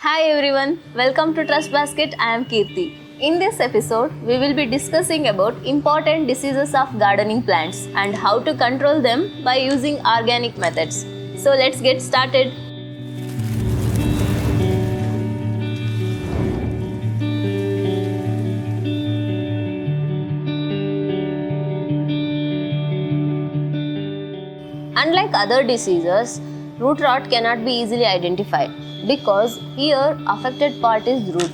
Hi everyone, welcome to Trust Basket. I am Kirti. In this episode, we will be discussing about important diseases of gardening plants and how to control them by using organic methods. So let's get started. Unlike other diseases, root rot cannot be easily identified because here affected part is root.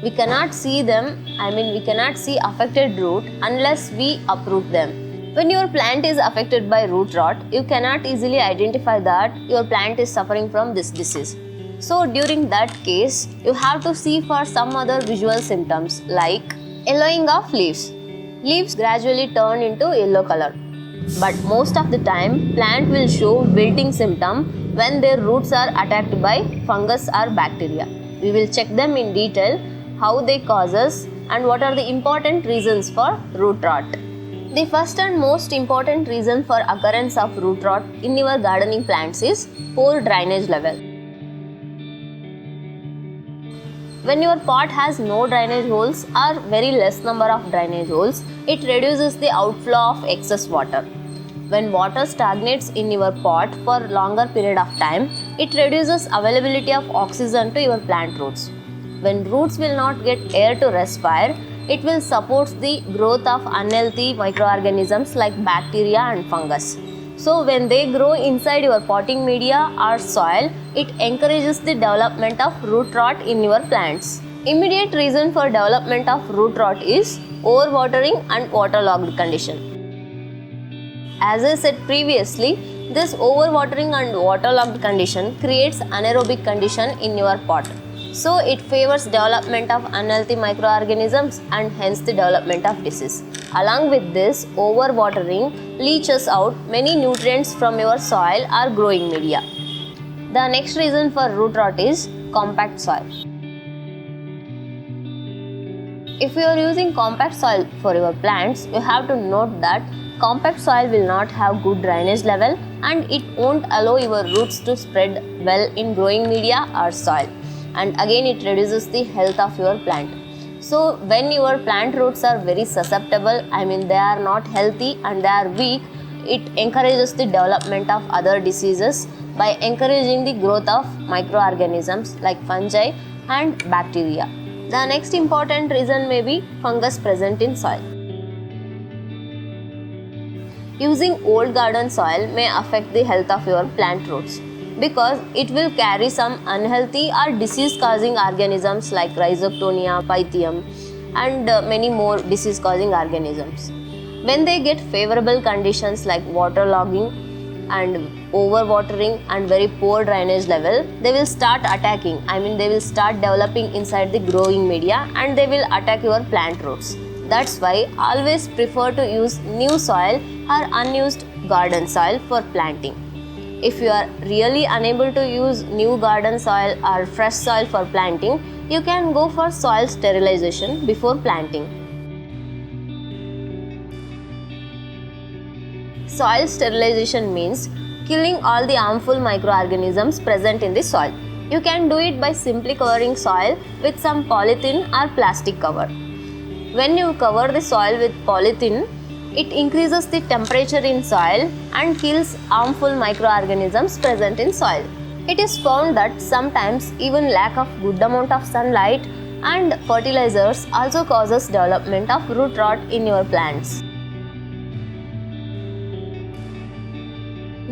We cannot see we cannot see affected root unless we uproot them. When your plant is affected by root rot, you cannot easily identify that your plant is suffering from this disease. So during that case, you have to see for some other visual symptoms like yellowing of leaves. Leaves gradually turn into yellow color. But most of the time, plant will show wilting symptom when their roots are attacked by fungus or bacteria. We will check them in detail, how they causes and what are the important reasons for root rot. The first and most important reason for occurrence of root rot in your gardening plants is poor drainage level. When your pot has no drainage holes or very less number of drainage holes, it reduces the outflow of excess water. When water stagnates in your pot for longer period of time, it reduces availability of oxygen to your plant roots. When roots will not get air to respire, it will support the growth of unhealthy microorganisms like bacteria and fungus. So when they grow inside your potting media or soil, it encourages the development of root rot in your plants. Immediate reason for development of root rot is overwatering and waterlogged condition. As I said previously, this overwatering and waterlogged condition creates anaerobic condition in your pot. So it favors development of unhealthy microorganisms and hence the development of disease. Along with this, overwatering leaches out many nutrients from your soil or growing media. The next reason for root rot is compact soil. If you are using compact soil for your plants, you have to note that compact soil will not have good drainage level and it won't allow your roots to spread well in growing media or soil. And again, it reduces the health of your plant. So when your plant roots are very susceptible, they are not healthy and they are weak, it encourages the development of other diseases by encouraging the growth of microorganisms like fungi and bacteria. The next important reason may be fungus present in soil. Using old garden soil may affect the health of your plant roots because it will carry some unhealthy or disease-causing organisms like Rhizoctonia, Pythium and many more disease-causing organisms. When they get favorable conditions like waterlogging and overwatering and very poor drainage level, they will start attacking. They will start developing inside the growing media and they will attack your plant roots. That's why always prefer to use new soil or unused garden soil for planting. If you are really unable to use new garden soil or fresh soil for planting, you can go for soil sterilization before planting. Soil sterilization means killing all the harmful microorganisms present in the soil. You can do it by simply covering soil with some polythene or plastic cover. When you cover the soil with polythene, it increases the temperature in soil and kills harmful microorganisms present in soil. It is found that sometimes even lack of good amount of sunlight and fertilizers also causes development of root rot in your plants.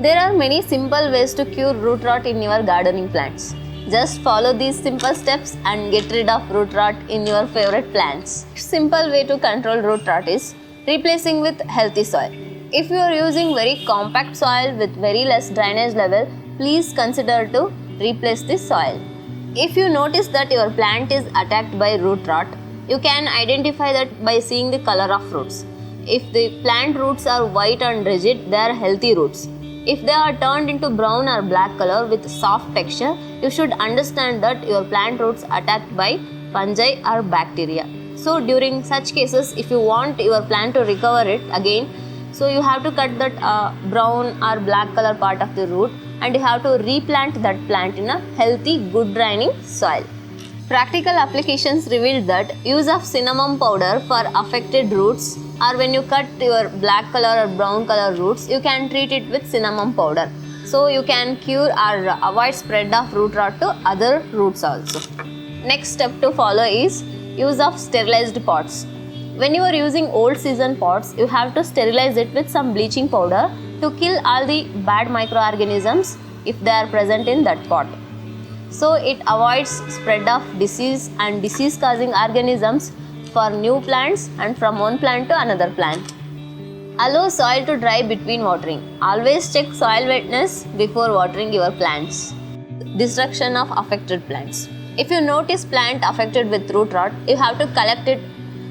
There are many simple ways to cure root rot in your gardening plants. Just follow these simple steps and get rid of root rot in your favorite plants. Simple way to control root rot is replacing with healthy soil. If you are using very compact soil with very less drainage level, please consider to replace this soil. If you notice that your plant is attacked by root rot, you can identify that by seeing the color of roots. If the plant roots are white and rigid, they are healthy roots. If they are turned into brown or black color with soft texture, you should understand that your plant roots attacked by fungi or bacteria. So during such cases, if you want your plant to recover it again, so you have to cut that brown or black color part of the root and you have to replant that plant in a healthy, good draining soil. Practical applications revealed that use of cinnamon powder for affected roots, or when you cut your black color or brown color roots, you can treat it with cinnamon powder. So you can cure or avoid spread of root rot to other roots also. Next step to follow is use of sterilized pots. When you are using old season pots, you have to sterilize it with some bleaching powder to kill all the bad microorganisms if they are present in that pot. So it avoids spread of disease and disease causing organisms for new plants and from one plant to another plant. Allow soil to dry between watering. Always check soil wetness before watering your plants. Destruction of affected plants. If you notice plant affected with root rot, you have to collect it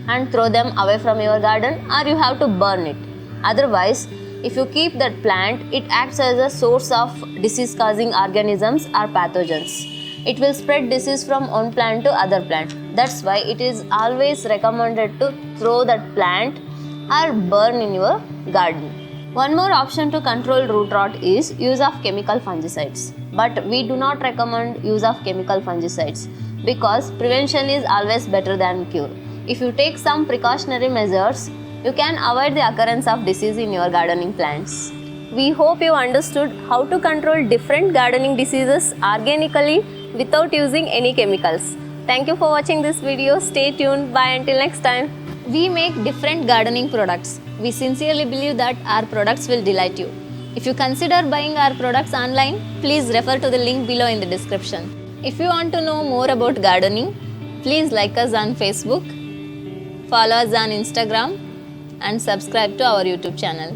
and throw them away from your garden, or you have to burn it. Otherwise, if you keep that plant, it acts as a source of disease causing organisms or pathogens. It will spread disease from one plant to other plant. That's why it is always recommended to throw that plant or burn in your garden. One more option to control root rot is use of chemical fungicides. But we do not recommend use of chemical fungicides because prevention is always better than cure. If you take some precautionary measures, you can avoid the occurrence of disease in your gardening plants. We hope you understood how to control different gardening diseases organically without using any chemicals. Thank you for watching this video. Stay tuned. Bye until next time. We make different gardening products. We sincerely believe that our products will delight you. If you consider buying our products online, please refer to the link below in the description. If you want to know more about gardening, please like us on Facebook, follow us on Instagram, and subscribe to our YouTube channel.